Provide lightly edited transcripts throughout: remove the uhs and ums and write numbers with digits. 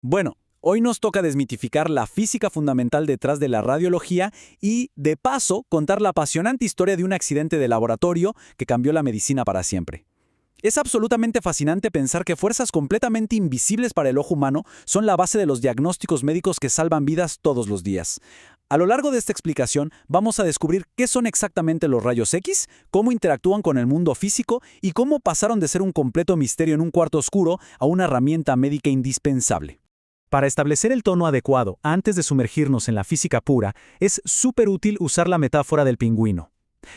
Bueno, hoy nos toca desmitificar la física fundamental detrás de la radiología y, de paso, contar la apasionante historia de un accidente de laboratorio que cambió la medicina para siempre. Es absolutamente fascinante pensar que fuerzas completamente invisibles para el ojo humano son la base de los diagnósticos médicos que salvan vidas todos los días. A lo largo de esta explicación, vamos a descubrir qué son exactamente los rayos X, cómo interactúan con el mundo físico y cómo pasaron de ser un completo misterio en un cuarto oscuro a una herramienta médica indispensable. Para establecer el tono adecuado antes de sumergirnos en la física pura, es súper útil usar la metáfora del pingüino.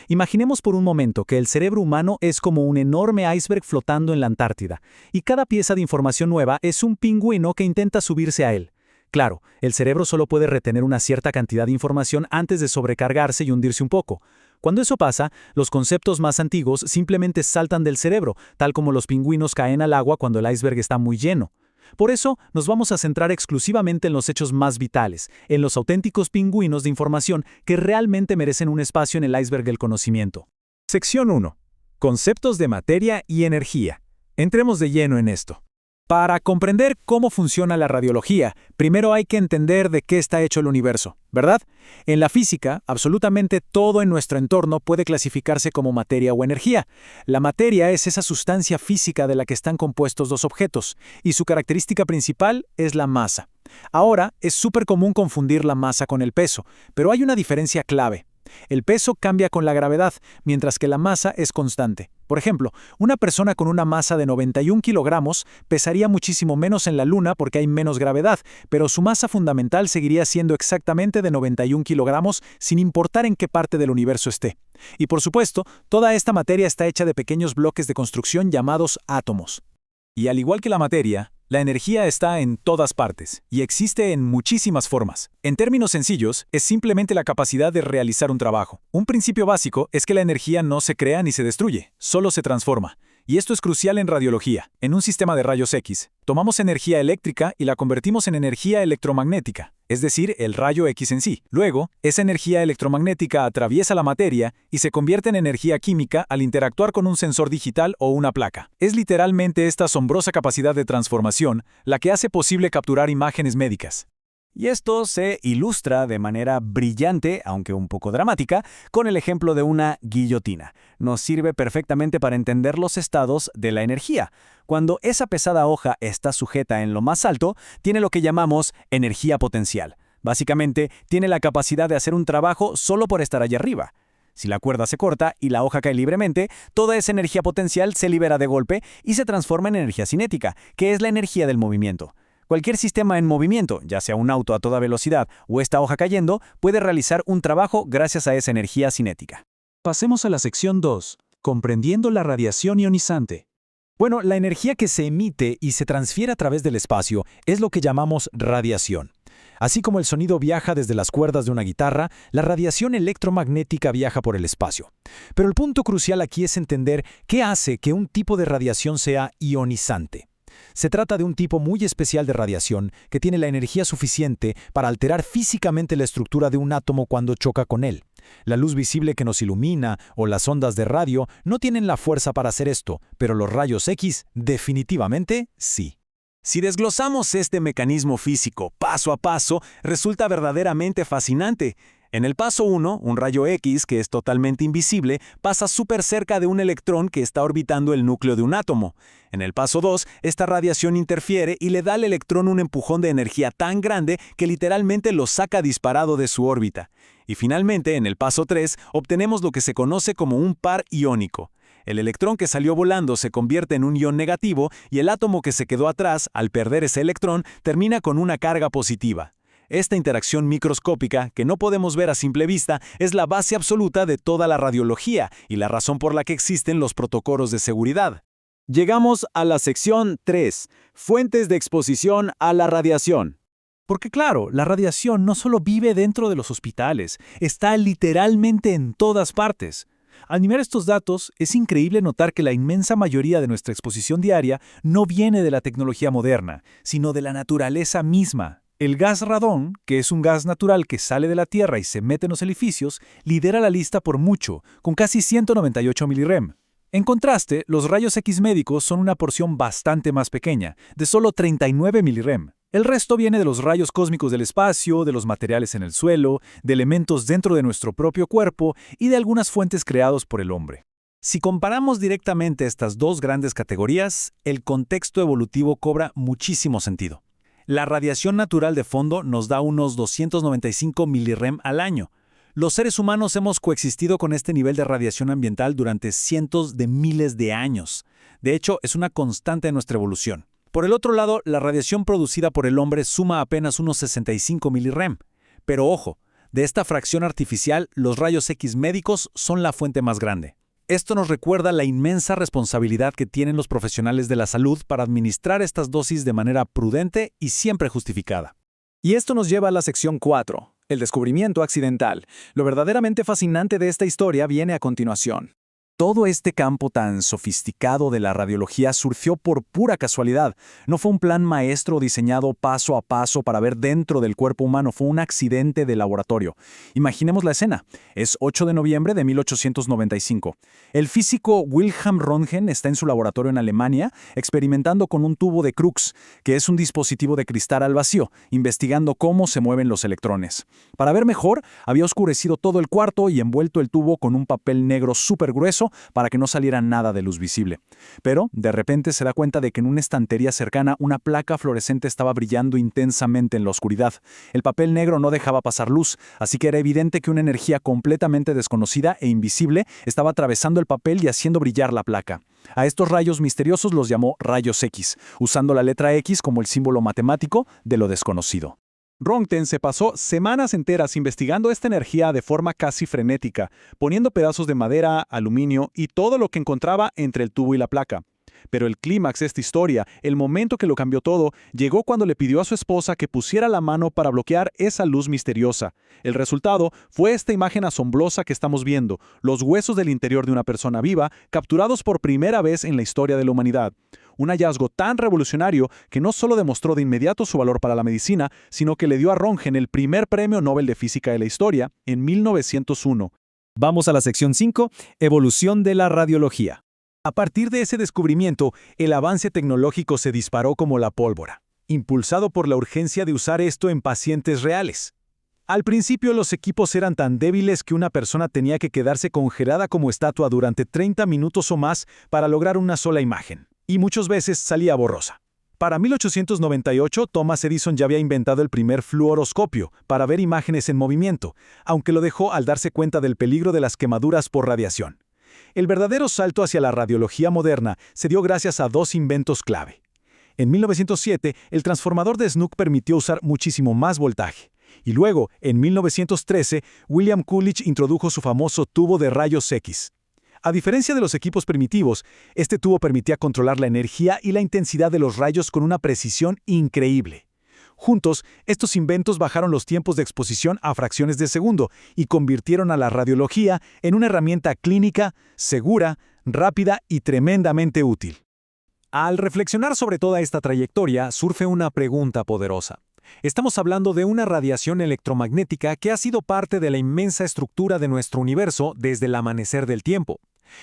Imaginemos por un momento que el cerebro humano es como un enorme iceberg flotando en la Antártida, y cada pieza de información nueva es un pingüino que intenta subirse a él. Claro, el cerebro solo puede retener una cierta cantidad de información antes de sobrecargarse y hundirse un poco. Cuando eso pasa, los conceptos más antiguos simplemente saltan del cerebro, tal como los pingüinos caen al agua cuando el iceberg está muy lleno. Por eso, nos vamos a centrar exclusivamente en los hechos más vitales, en los auténticos pingüinos de información que realmente merecen un espacio en el iceberg del conocimiento. Sección 1. Conceptos de materia y energía. Entremos de lleno en esto. Para comprender cómo funciona la radiología, primero hay que entender de qué está hecho el universo, ¿verdad? En la física, absolutamente todo en nuestro entorno puede clasificarse como materia o energía. La materia es esa sustancia física de la que están compuestos dos objetos, y su característica principal es la masa. Ahora, es súper común confundir la masa con el peso, pero hay una diferencia clave. El peso cambia con la gravedad, mientras que la masa es constante. Por ejemplo, una persona con una masa de 91 kilogramos pesaría muchísimo menos en la Luna porque hay menos gravedad, pero su masa fundamental seguiría siendo exactamente de 91 kilogramos sin importar en qué parte del universo esté. Y por supuesto, toda esta materia está hecha de pequeños bloques de construcción llamados átomos. Y al igual que la materia, la energía está en todas partes y existe en muchísimas formas. En términos sencillos, es simplemente la capacidad de realizar un trabajo. Un principio básico es que la energía no se crea ni se destruye, solo se transforma. Y esto es crucial en radiología. En un sistema de rayos X, tomamos energía eléctrica y la convertimos en energía electromagnética, es decir, el rayo X en sí. Luego, esa energía electromagnética atraviesa la materia y se convierte en energía química al interactuar con un sensor digital o una placa. Es literalmente esta asombrosa capacidad de transformación la que hace posible capturar imágenes médicas. Y esto se ilustra de manera brillante, aunque un poco dramática, con el ejemplo de una guillotina. Nos sirve perfectamente para entender los estados de la energía. Cuando esa pesada hoja está sujeta en lo más alto, tiene lo que llamamos energía potencial. Básicamente, tiene la capacidad de hacer un trabajo solo por estar allá arriba. Si la cuerda se corta y la hoja cae libremente, toda esa energía potencial se libera de golpe y se transforma en energía cinética, que es la energía del movimiento. Cualquier sistema en movimiento, ya sea un auto a toda velocidad o esta hoja cayendo, puede realizar un trabajo gracias a esa energía cinética. Pasemos a la sección 2, comprendiendo la radiación ionizante. Bueno, la energía que se emite y se transfiere a través del espacio es lo que llamamos radiación. Así como el sonido viaja desde las cuerdas de una guitarra, la radiación electromagnética viaja por el espacio. Pero el punto crucial aquí es entender qué hace que un tipo de radiación sea ionizante. Se trata de un tipo muy especial de radiación que tiene la energía suficiente para alterar físicamente la estructura de un átomo cuando choca con él. La luz visible que nos ilumina o las ondas de radio no tienen la fuerza para hacer esto, pero los rayos X definitivamente sí. Si desglosamos este mecanismo físico paso a paso, resulta verdaderamente fascinante. En el paso 1, un rayo X, que es totalmente invisible, pasa súper cerca de un electrón que está orbitando el núcleo de un átomo. En el paso 2, esta radiación interfiere y le da al electrón un empujón de energía tan grande que literalmente lo saca disparado de su órbita. Y finalmente, en el paso 3, obtenemos lo que se conoce como un par iónico. El electrón que salió volando se convierte en un ion negativo y el átomo que se quedó atrás, al perder ese electrón, termina con una carga positiva. Esta interacción microscópica, que no podemos ver a simple vista, es la base absoluta de toda la radiología y la razón por la que existen los protocolos de seguridad. Llegamos a la sección 3, fuentes de exposición a la radiación. Porque claro, la radiación no solo vive dentro de los hospitales, está literalmente en todas partes. Al mirar estos datos, es increíble notar que la inmensa mayoría de nuestra exposición diaria no viene de la tecnología moderna, sino de la naturaleza misma. El gas radón, que es un gas natural que sale de la Tierra y se mete en los edificios, lidera la lista por mucho, con casi 198 milirem. En contraste, los rayos X médicos son una porción bastante más pequeña, de solo 39 milirem. El resto viene de los rayos cósmicos del espacio, de los materiales en el suelo, de elementos dentro de nuestro propio cuerpo y de algunas fuentes creados por el hombre. Si comparamos directamente estas dos grandes categorías, el contexto evolutivo cobra muchísimo sentido. La radiación natural de fondo nos da unos 295 milirem al año. Los seres humanos hemos coexistido con este nivel de radiación ambiental durante cientos de miles de años. De hecho, es una constante de nuestra evolución. Por el otro lado, la radiación producida por el hombre suma apenas unos 65 milirem. Pero ojo, de esta fracción artificial, los rayos X médicos son la fuente más grande. Esto nos recuerda la inmensa responsabilidad que tienen los profesionales de la salud para administrar estas dosis de manera prudente y siempre justificada. Y esto nos lleva a la sección 4, el descubrimiento accidental. Lo verdaderamente fascinante de esta historia viene a continuación. Todo este campo tan sofisticado de la radiología surgió por pura casualidad. No fue un plan maestro diseñado paso a paso para ver dentro del cuerpo humano, fue un accidente de laboratorio. Imaginemos la escena. Es 8 de noviembre de 1895. El físico Wilhelm Röntgen está en su laboratorio en Alemania experimentando con un tubo de Crookes, que es un dispositivo de cristal al vacío, investigando cómo se mueven los electrones. Para ver mejor, había oscurecido todo el cuarto y envuelto el tubo con un papel negro súper grueso para que no saliera nada de luz visible. Pero, de repente, se da cuenta de que en una estantería cercana una placa fluorescente estaba brillando intensamente en la oscuridad. El papel negro no dejaba pasar luz, así que era evidente que una energía completamente desconocida e invisible estaba atravesando el papel y haciendo brillar la placa. A estos rayos misteriosos los llamó rayos X, usando la letra X como el símbolo matemático de lo desconocido. Röntgen se pasó semanas enteras investigando esta energía de forma casi frenética, poniendo pedazos de madera, aluminio y todo lo que encontraba entre el tubo y la placa. Pero el clímax de esta historia, el momento que lo cambió todo, llegó cuando le pidió a su esposa que pusiera la mano para bloquear esa luz misteriosa. El resultado fue esta imagen asombrosa que estamos viendo, los huesos del interior de una persona viva capturados por primera vez en la historia de la humanidad. Un hallazgo tan revolucionario que no solo demostró de inmediato su valor para la medicina, sino que le dio a Röntgen el primer premio Nobel de Física de la historia en 1901. Vamos a la sección 5, evolución de la radiología. A partir de ese descubrimiento, el avance tecnológico se disparó como la pólvora, impulsado por la urgencia de usar esto en pacientes reales. Al principio los equipos eran tan débiles que una persona tenía que quedarse congelada como estatua durante 30 minutos o más para lograr una sola imagen, y muchas veces salía borrosa. Para 1898, Thomas Edison ya había inventado el primer fluoroscopio para ver imágenes en movimiento, aunque lo dejó al darse cuenta del peligro de las quemaduras por radiación. El verdadero salto hacia la radiología moderna se dio gracias a dos inventos clave. En 1907, el transformador de Snook permitió usar muchísimo más voltaje. Y luego, en 1913, William Coolidge introdujo su famoso tubo de rayos X. A diferencia de los equipos primitivos, este tubo permitía controlar la energía y la intensidad de los rayos con una precisión increíble. Juntos, estos inventos bajaron los tiempos de exposición a fracciones de segundo y convirtieron a la radiología en una herramienta clínica, segura, rápida y tremendamente útil. Al reflexionar sobre toda esta trayectoria, surge una pregunta poderosa. Estamos hablando de una radiación electromagnética que ha sido parte de la inmensa estructura de nuestro universo desde el amanecer del tiempo.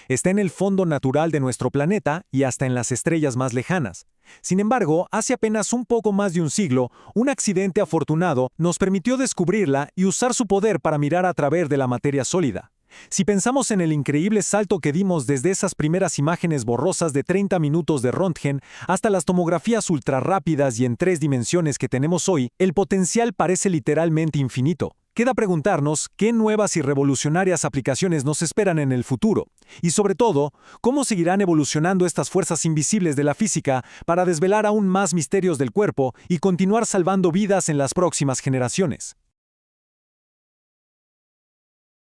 Está en el fondo natural de nuestro planeta y hasta en las estrellas más lejanas. Sin embargo, hace apenas un poco más de un siglo, un accidente afortunado nos permitió descubrirla y usar su poder para mirar a través de la materia sólida. Si pensamos en el increíble salto que dimos desde esas primeras imágenes borrosas de 30 minutos de Röntgen hasta las tomografías ultrarrápidas y en 3 dimensiones que tenemos hoy, el potencial parece literalmente infinito. Queda preguntarnos qué nuevas y revolucionarias aplicaciones nos esperan en el futuro. Y sobre todo, cómo seguirán evolucionando estas fuerzas invisibles de la física para desvelar aún más misterios del cuerpo y continuar salvando vidas en las próximas generaciones.